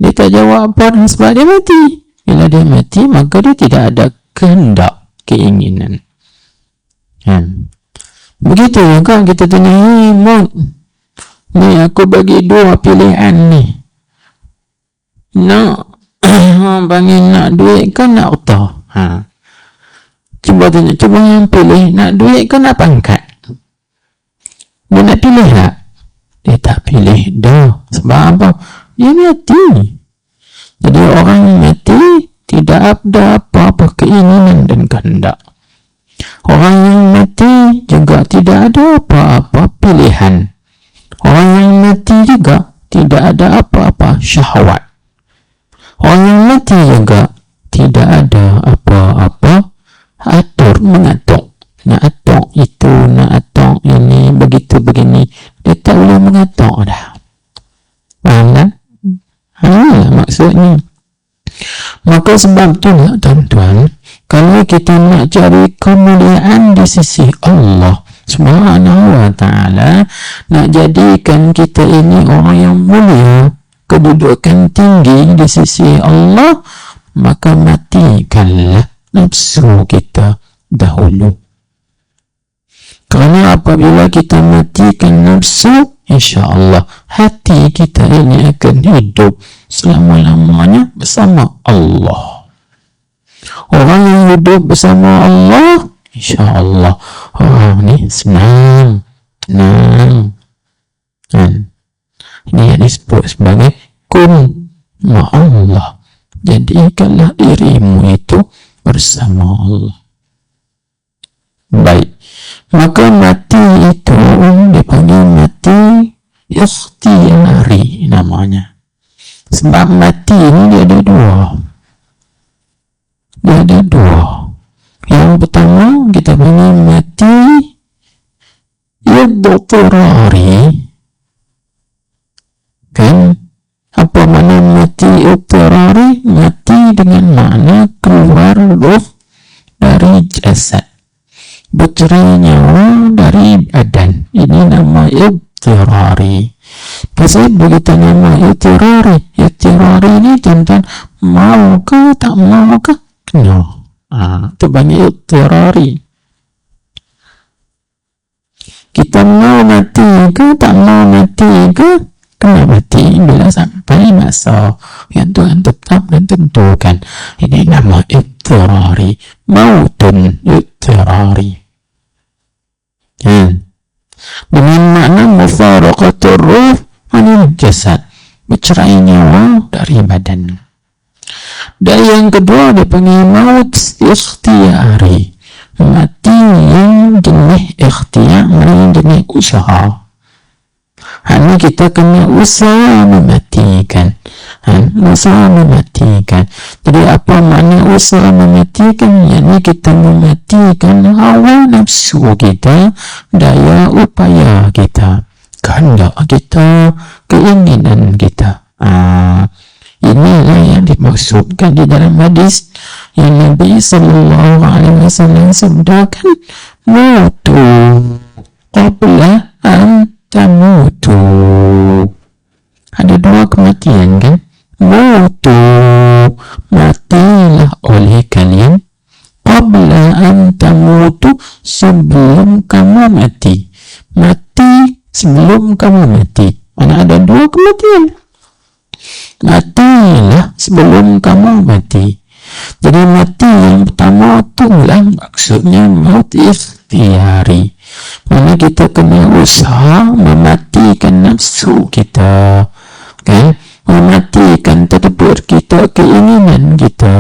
Dia tak jawab apa, sebab dia mati. Bila dia mati, maka dia tidak ada kehendak, keinginan. Begitu juga kita tanya, Mut, Ni aku bagi dua pilihan ni. Nak bagi nak duit ke nak harta? Cuba tanya, cuba yang pilih nak duit ke nak pangkat? Dia nak pilih tak? Dia tak pilih dah. Sebab apa? Dia mati. Jadi orang yang mati tidak ada apa-apa keinginan dan kehendak. Orang yang mati juga tidak ada apa-apa pilihan. Orang yang mati juga tidak ada apa-apa syahwat. Orang yang mati juga tidak ada apa-apa atur mengatur. Nak atur itu, nak atur ini, begitu begini. Dia tak boleh mengatur dah. Faham tak? Maksudnya. Maka sebab itulah tuan-tuan, kalau kita nak cari kemuliaan di sisi Allah Subhanahu wa ta'ala, nak jadikan kita ini orang yang mulia, kedudukan tinggi di sisi Allah, maka matikanlah nafsu kita dahulu. Kerana apabila kita matikan nafsu, insya-Allah hati kita ini akan hidup selama-lamanya bersama Allah. Orang yang hidup bersama Allah, insya-Allah orang ni senang. Ini yang disebut sebagai kun ma'allah. Jadikanlah dirimu itu bersama Allah. Baik. Maka mati itu dipanggil mati ikhtiyari namanya. Sebab mati ini dia ada dua. Yang pertama kita panggil mati idtirari. Kan? Apa makna mati idtirari? Mati dengan makna keluar ruh dari jasad, bercerai nyawa dari badan. Ini nama idtirari. Pasal begitu nama idtirari. Idtirari ni tuan-tuan, mau ke tak mau ke? No. Itu banyak idtirari. Kita mau mati ke tak mau mati ke? Kena mati bila sampai masa yang Tuhan tetap dan tentukan. Ini nama idtirari. Mautun idtirari. Dengan makna mufaraqatur ruh anil jasad, bercerai nyawa dari badan. Dan yang kedua dipanggil maut ikhtiyari, mati yang jenis ikhtiyar, yang jenis usaha. Hanya kita kena usaha mematikan. Jadi apa makna usaha mematikan? Yakni kita mematikan hawa nafsu kita, daya upaya kita, kehendak kita, keinginan kita. Inilah yang dimaksudkan di dalam hadis yang Nabi sallallahu alaihi wasallam sabdakan, mutu qabla an tamutu. Ada dua kematian kan? Mutu, matilah oleh kalian, qabla an tamutu, sebelum kamu mati. Mati sebelum kamu mati. Mana ada dua kematian. Matilah sebelum kamu mati. Jadi mati yang pertama itulah maksudnya maut ikhtiyari. Mana kita kena usaha mematikan nafsu kita, kan? Mematikan tadabbur kita, keinginan kita.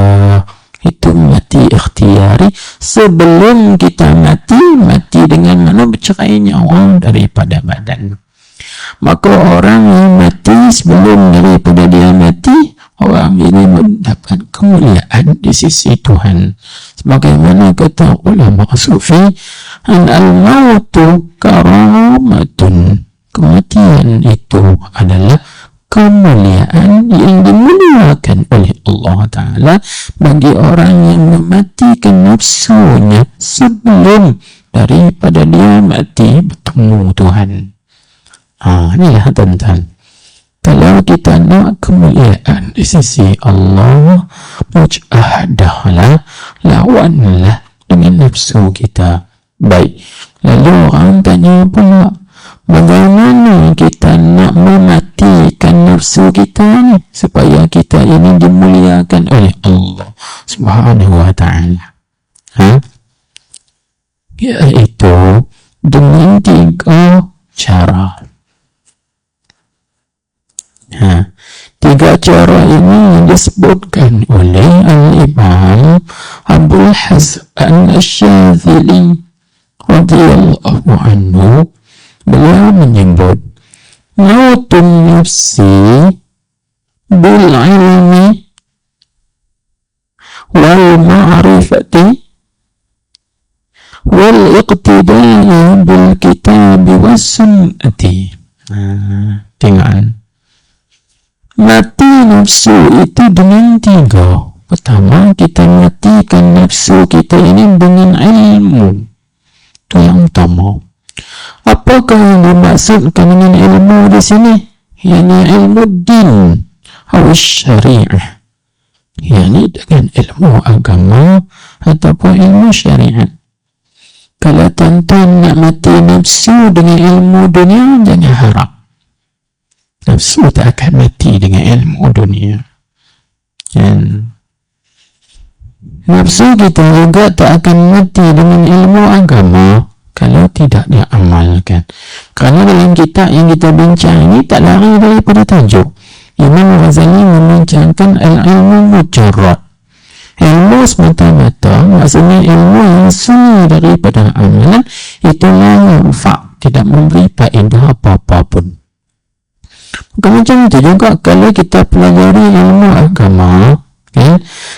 Itu mati ikhtiyari. Sebelum kita mati dengan mana bercerai nyawa daripada badan. Maka orang yang mati sebelum daripada dia mati, orang ini mendapat kemuliaan di sisi Tuhan. Sebagaimana kata ulama sufi, al-mautu karamatun. Kematian itu adalah kemuliaan yang dimuliakan oleh Allah Ta'ala bagi orang yang mematikan nafsunya sebelum daripada dia mati bertemu Tuhan. Inilah tuan-tuan, kalau kita nak kemuliaan di sisi Allah, mujahadahlah, lawanlah dengan nafsu kita. Baik, lalu orang tanya pula, Bagaimana kita nak mematikan nafsu kita ni supaya kita ini dimuliakan oleh Allah Subhanahu wa ta'ala? Yaitu dengan 3 cara. 3 cara ini yang disebutkan oleh Al-Imam Abul Hasan Asy-Syadzili radhiyallahu anhu. Beliau menyebut mautun nafsi bil ilmi wal ma'rifati wal iqtida'i bil kitabi was sunnati. Tengok, mati nafsu itu dengan 3. Pertama, kita matikan nafsu kita ini dengan ilmu. Itu yang utama. Apakah yang dimaksudkan dengan ilmu di sini? Yani ilmu din atau syariah. Yani dengan ilmu agama ataupun ilmu syariat. Kalau tuan-tuan nak mati nafsu dengan ilmu dunia, jangan harap. Nafsu tak akan mati dengan ilmu dunia. Dan nafsu kita juga tak akan mati dengan ilmu agama kalau tidak diamalkan. Kerana dalam kitab yang kita bincang ini tak lari daripada tajuk. Imam Ghazali membincangkan al-ilmu mujarrad. Ilmu semata-mata, maksudnya ilmu yang sunyi daripada amalan, itu manfaat, tidak memberi faedah apa-apa pun. Macam itu juga kalau kita pelajari ilmu agama,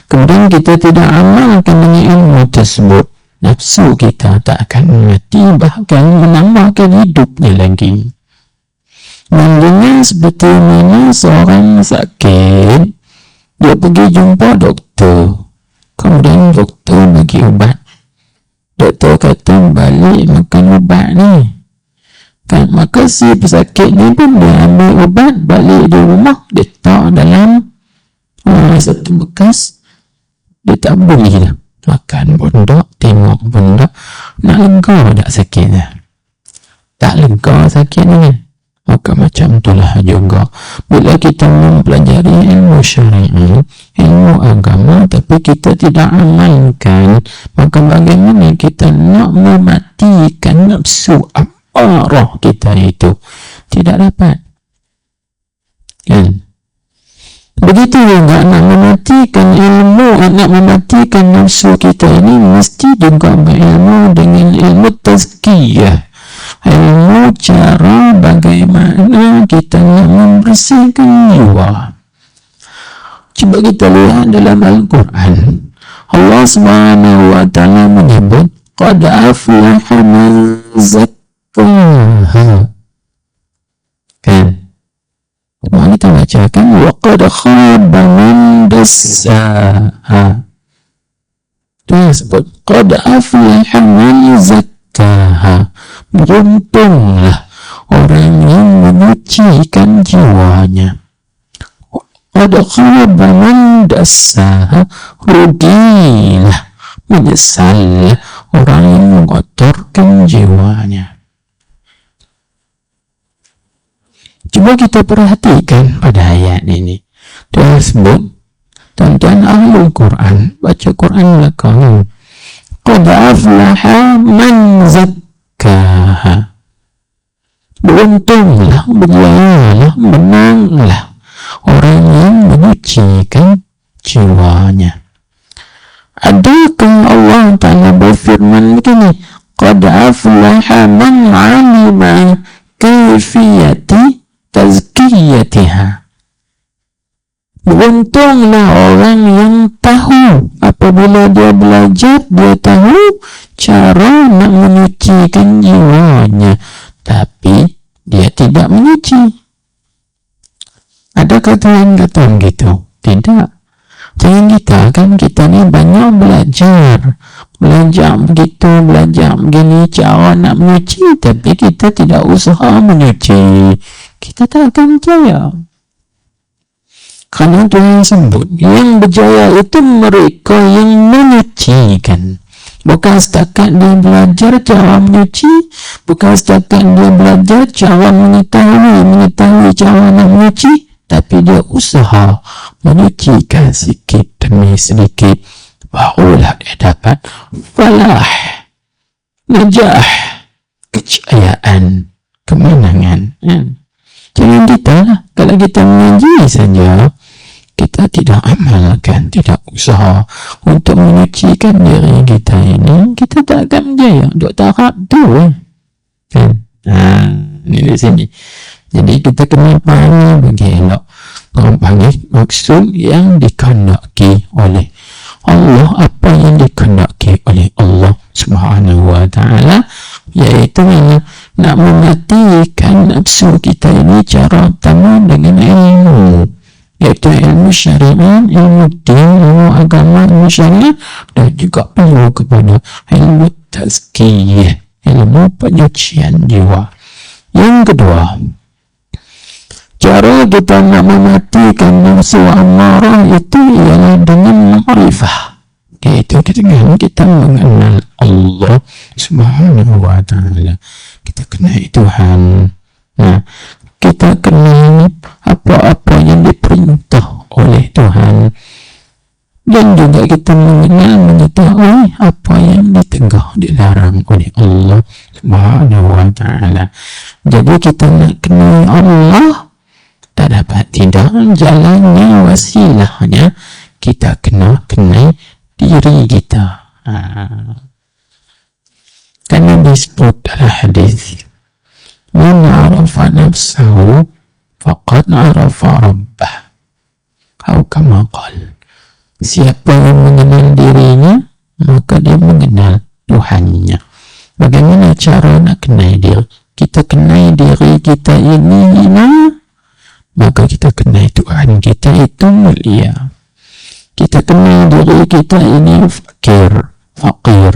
kemudian kita tidak amalkan dengan ilmu tersebut, nafsu kita tak akan mati, bahkan menambahkan hidupnya lagi. Mendengar seperti mana seorang sakit, dia pergi jumpa doktor, kemudian doktor bagi ubat. Doktor kata balik makan ubat ni. Kan, maka si pesakit ni pun dia ambil ubat, balik di rumah, dia letak dalam satu bekas, dia tak boleh dah makan pun tak, tengok pun tak, nak lega tak sakit dah, tak lega sakit ni. Maka macam itulah juga bila kita mempelajari ilmu syariah, ilmu agama, tapi kita tidak amalkan, maka bagaimana kita nak mematikan nafsu amarah kita itu? Tidak dapat. Begitu juga nak mematikan ilmu, nak mematikan nafsu kita ini mesti juga berilmu dengan ilmu tazkiyah, ilmu cara bagaimana kita nak membersihkan jiwa. Cuba kita lihat dalam Al-Quran, Allah Subhanahu wa ta'ala menyebut qad aflaha man zakkaha. Kan? Mari kita bacakan waqad khaba man dassaha. Dia sebut qad aflaha man zakkaha. Beruntunglah orang yang menyucikan jiwanya. Qad khaba man dassaha. Rugilah, menyesallah orang yang mengotorkan jiwanya. Cuba kita perhatikan pada ayat ini. Dia sebut, tuan-tuan ahli Quran, baca Quran belakang. Qad aflaha man zakkaha. Beruntunglah, berjayalah, menanglah orang yang menyucikan jiwanya. Adakah Allah Ta'ala berfirman begini, qad aflaha man alima kaifiyati tazkiyatiha. Beruntunglah orang yang tahu, apabila dia belajar, dia tahu cara nak menyucikan jiwanya, tapi dia tidak menyuci. Ada kata-kata gitu? Tidak. Jangan kita, kan kita ni banyak belajar begitu, belajar begini cara nak menyuci, tapi kita tidak usaha menyuci, kita tak akan berjaya. Kerana Tuhan sebut yang berjaya itu mereka yang menyucikan, Bukan setakat dia belajar cara menyuci, bukan setakat dia belajar cara mengetahui cara nak menyuci, tapi dia usaha menyucikan sedikit demi sedikit, barulah dia dapat falah, najah, kejayaan, kemenangan. Jangan kita lah, kalau kita mengaji saja, kita tidak amalkan, tidak usaha untuk menyucikan diri kita ini, kita tak akan berjaya. Duk tahap tu kan? Ni di sini. Jadi kita kena fahami bagi elok. Orang panggil maksud yang dikehendaki oleh Allah, apa yang dikehendaki oleh Allah Subhanahu wa ta'ala, iaitu nak mematikan nafsu kita ini cara utama dengan ilmu, iaitu ilmu syariah, ilmu din, ilmu agama, ilmu syariah, dan juga perlu kepada ilmu tazkiyah, ilmu penyucian jiwa. Yang kedua, cara kita nak mematikan nafsu amarah itu ialah dengan ma'rifah, iaitu dengan kita mengenal Allah Subhanahu wa ta'ala. Kita kenal Tuhan. Kita kenal apa-apa yang diperintah oleh Tuhan, dan juga kita mengetahui apa yang ditegah, dilarang oleh Allah Subhanahu wa ta'ala. Jadi kita nak kenal Allah, tak dapat tidak, jalannya, wasilahnya kita kena kenal diri kita. Karena disebut dalam hadis, man arafa nafsahu faqad arafa rabbah, atau kama qala, siapa yang mengenal dirinya maka dia mengenal Tuhannya. Bagaimana cara nak kenal diri? Kita kenal diri kita ini, maka kita kenal Tuhan kita itu mulia. Kita kenal diri kita ini fakir,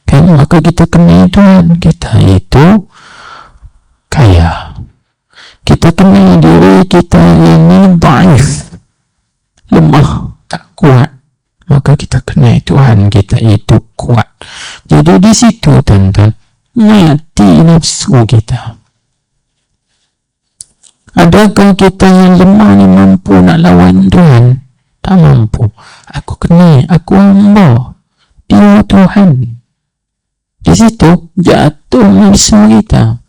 kan? Maka kita kenal Tuhan kita itu kaya. Kita kenal diri kita ini dhaif, lemah, tak kuat, maka kita kenal Tuhan kita itu kuat. Jadi di situ tuan-tuan, mati nafsu kita. Adakah kita yang lemah ni mampu nak lawan Tuhan? Tak mampu. Aku kenal, aku hamba, dia Tuhan. Di situ jatuh nafsu kita.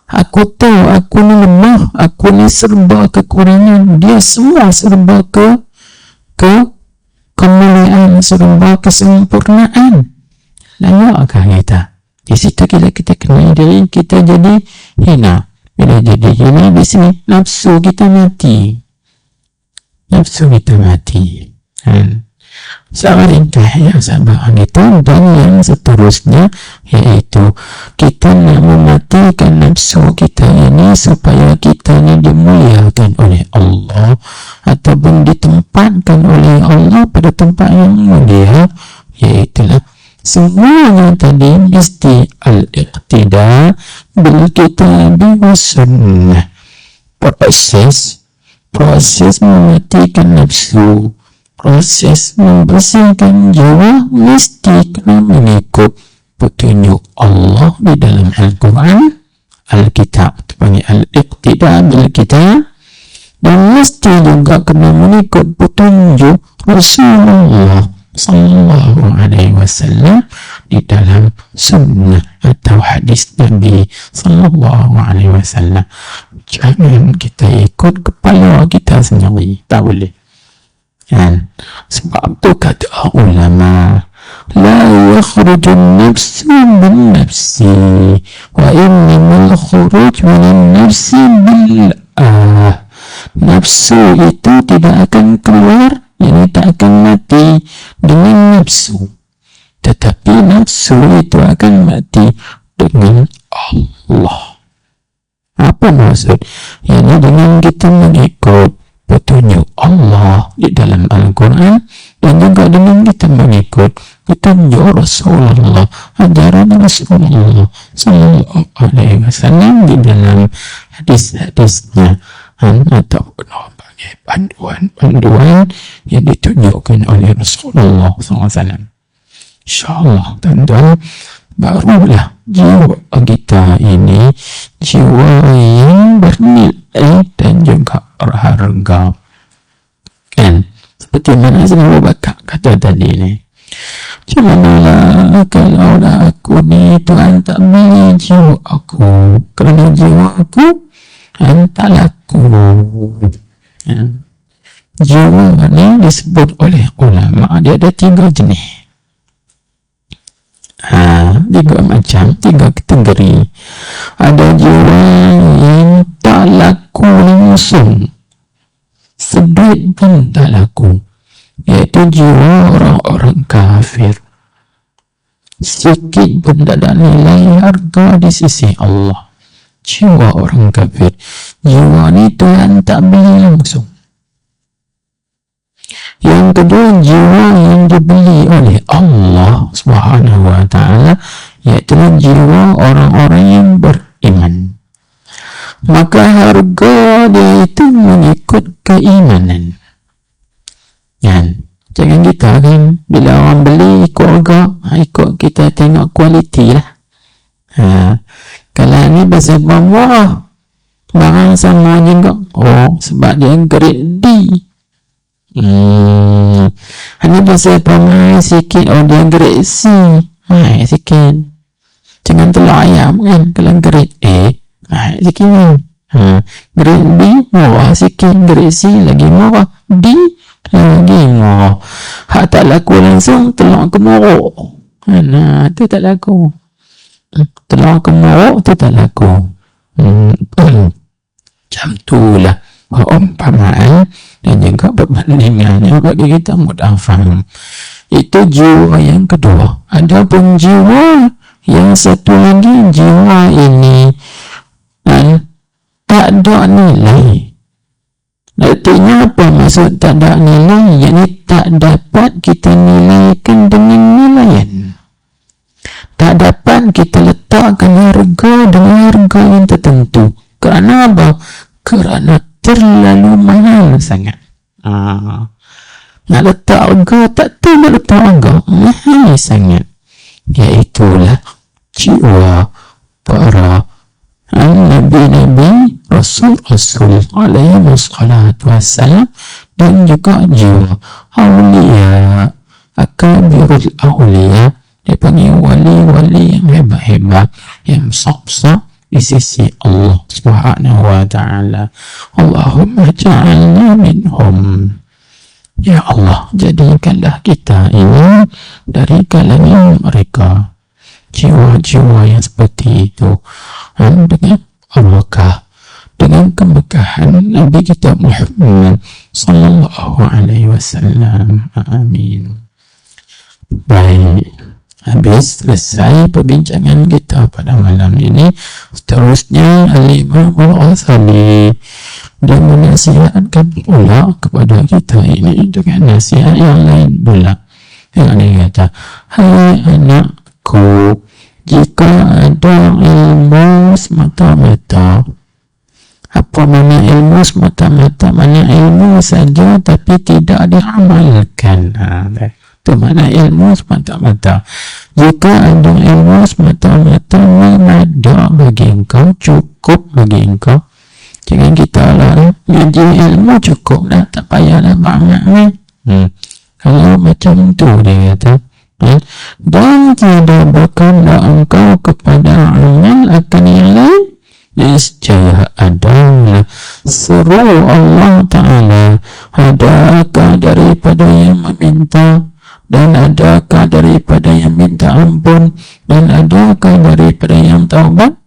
Aku tahu aku ni lemah, aku ni serba kekurangan, dia semua serba kemuliaan, serba kesempurnaan. Layakkah kita? Di situ kita kenal diri kita jadi hina. Bila jadi hina, di sini nafsu kita mati. Nafsu kita mati. Sangat ringkas ya sahabat itu. Dan yang seterusnya, iaitu kita nak mematikan nafsu kita ini supaya kita ini dimuliakan oleh Allah, ataupun ditempatkan oleh Allah pada tempat yang mulia, iaitulah semuanya tadi mesti al-iqtida bil kitabi was sunnah. Proses mematikan nafsu, proses membersihkan jiwa mesti kena mengikut petunjuk Allah di dalam Al-Quran, Al-Kitab, dipanggil al-iqtida bil kitab, dan mesti juga kena mengikut petunjuk Rasulullah sallallahu alaihi wasallam di dalam sunnah atau hadis Nabi sallallahu alaihi wasallam. Jangan kita ikut kepala kita sendiri, tak boleh. Sebab tu kata ulama, la yakhruju an-nafsu bin nafsi wa innamal khuruj min an-nafsi bil nafsu itu tidak akan keluar, yang tak akan mati dengan nafsu, tetapi nafsu itu akan mati dengan Allah. Apa maksud? Yang dengan kita mengikut petunjuk Allah di dalam Al-Quran, dan juga dengan kita mengikut petunjuk Rasulullah, ajaran Rasulullah sallallahu alaihi wasallam di dalam hadis-hadisnya, ataupun berbagai panduan-panduan yang ditunjukkan oleh Rasulullah SAW. InsyaAllah tanda barulah jiwa kita ini jiwa yang bernilai dan juga berharga. Kan? Seperti mana Abu Bakar kata tadi ni. Macam manalah kalau aku ni Tuhan tak beli jiwa aku, kerana jiwa aku tak laku. Ya. Jiwa ni disebut oleh ulama dia ada 3 jenis. 3 macam, 3 kategori. Ada jiwa yang tak laku langsung, seduit pun tak laku, iaitu jiwa orang-orang kafir. Sikit pun tak ada nilai harga di sisi Allah. Jiwa orang kafir, jiwa ni Tuhan tak beli langsung. Yang kedua, jiwa yang dibeli oleh Allah Subhanahu wa ta'ala, iaitu jiwa orang-orang yang beriman. Maka harga dia itu mengikut keimanan. Jangan kita kan bila orang beli ikut harga, ikut kita tengok kualiti lah. Kalau ni bahasa bawah barang sama juga, sebab dia grade D. Ini bahasa pemain sikit, dia grade C, mahal sikit. Jangan telur ayam kan, kalau grade A mahal sikit. Grade B murah sikit, grade C lagi murah, D lagi murah. Hak tak laku langsung telur kemuruk. Tu tak laku. Telur kemuruk tu tak laku. Macam tu lah perumpamaan dan juga perbandingannya bagi kita mudah faham. Itu jiwa yang kedua. Ada pun jiwa yang satu lagi, jiwa ini tak ada nilai. Artinya apa maksud tak ada nilai? Yang tak dapat kita nilaikan dengan nilaian. Tak dapat kita letakkan harga dengan harga yang tertentu. Kerana apa? Kerana terlalu mahal sangat. Nak letak harga, tak tahu nak letak harga, mahal sangat. Iaitulah jiwa para Nabi-Nabi, Rasul-Rasul alaihi wassalatu wassalam, dan juga jiwa awliya, akabirul awliya, dia panggil wali-wali yang hebat-hebat, yang sah-sah di sisi Allah Subhanahu wa ta'ala. Allahumma ja'alna minhum. Ya Allah, jadikanlah kita ini dari kalangan mereka, jiwa-jiwa yang seperti itu, dengan barakah, dengan keberkahan Nabi kita Muhammad sallallahu alaihi wasallam. Amin. Baik, habis selesai perbincangan kita pada malam ini. Seterusnya Al-Imam Al-Ghazali dia menasihatkan pula kepada kita ini dengan nasihat yang lain pula. Yang dia kata, hai anakku, jika ada ilmu semata-mata. Apa mana ilmu semata-mata? Mana ilmu saja tapi tidak diamalkan. Itu mana ilmu semata-mata. Jika ada ilmu semata-mata, memadai bagi engkau, cukup bagi engkau. Jangan kita lah ngaji ilmu cukup dah, tak payahlah banyak ni. Kalau macam tu dia kata, dan tidak berkehendak engkau kepada amal akan yang lain, niscaya adalah seru Allah Ta'ala. Adakah daripada yang meminta, dan adakah daripada yang minta ampun, dan adakah daripada yang taubat?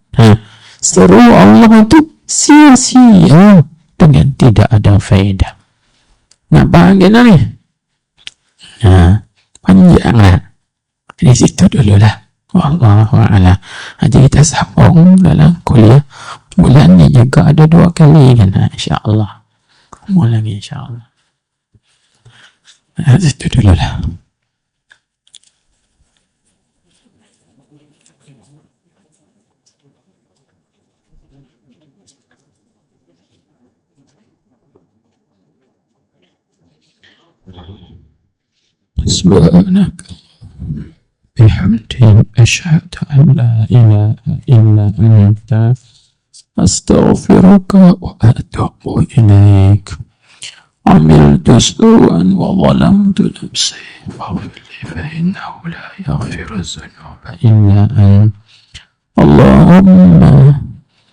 Seru Allah itu sia-sia dengan tidak ada faedah. Nak panggil ni? Panjanglah. Di situ dululah. Wallahu a'lam. Nanti kita sambung dalam kuliah bulan ni juga ada 2 kali kan, insya-Allah. Mula lagi insya-Allah. Di situ dululah. Subhanaka وبحمدك أشهد أن لا إله إلا أنت أستغفرك وأتوب إليك. عملت سوءا وظلمت نفسي فاغفر لي فإنه لا يغفر الذنوب إلا أنت. اللهم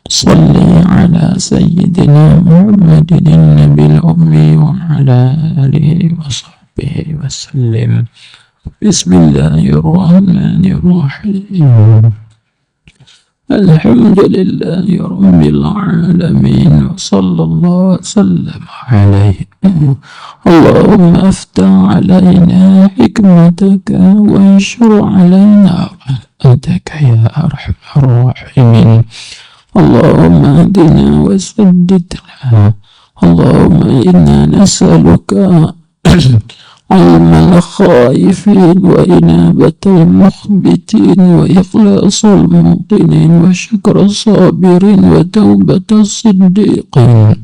صل على سيدنا محمد النبي الأمي وعلى آله وصحبه وسلم. بسم الله الرحمن الرحيم. الحمد لله رب العالمين وصلى الله وسلم عليه. اللهم افتح علينا حكمتك وانشر علينا رحمتك يا أرحم الراحمين. اللهم اهدنا وسددنا. اللهم إنا نسألك علم الخائفين وإنابة المخبتين وإخلاص الموطنين وشكر الصابرين وتوبة الصديقين.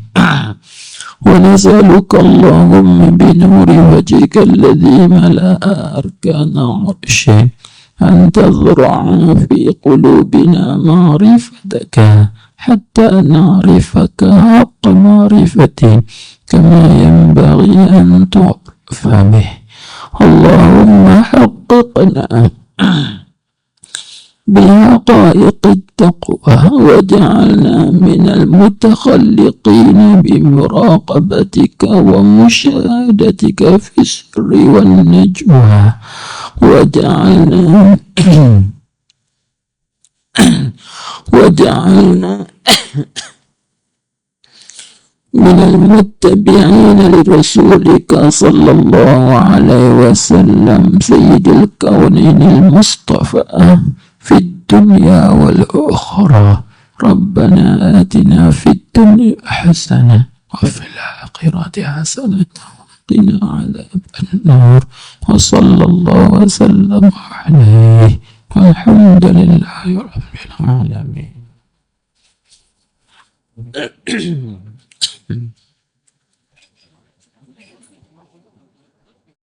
ونسألك اللهم بنور وجهك الذي ملأ أركان عرشك أن تزرع في قلوبنا معرفتك حتى نعرفك حق معرفتك كما ينبغي أن تعرف به. اللهم حققنا بحقائق التقوى واجعلنا من المتخلقين بمراقبتك ومشاهدتك في السر والنجوى. وجعلنا من المتبعين لرسولك صلى الله عليه وسلم سيد الكونين المصطفى في الدنيا والأخرى. ربنا آتنا في الدنيا حسنة وفي الآخرة حسنة وقنا عذاب النار. وصلى الله وسلم عليه والحمد لله رب العالمين.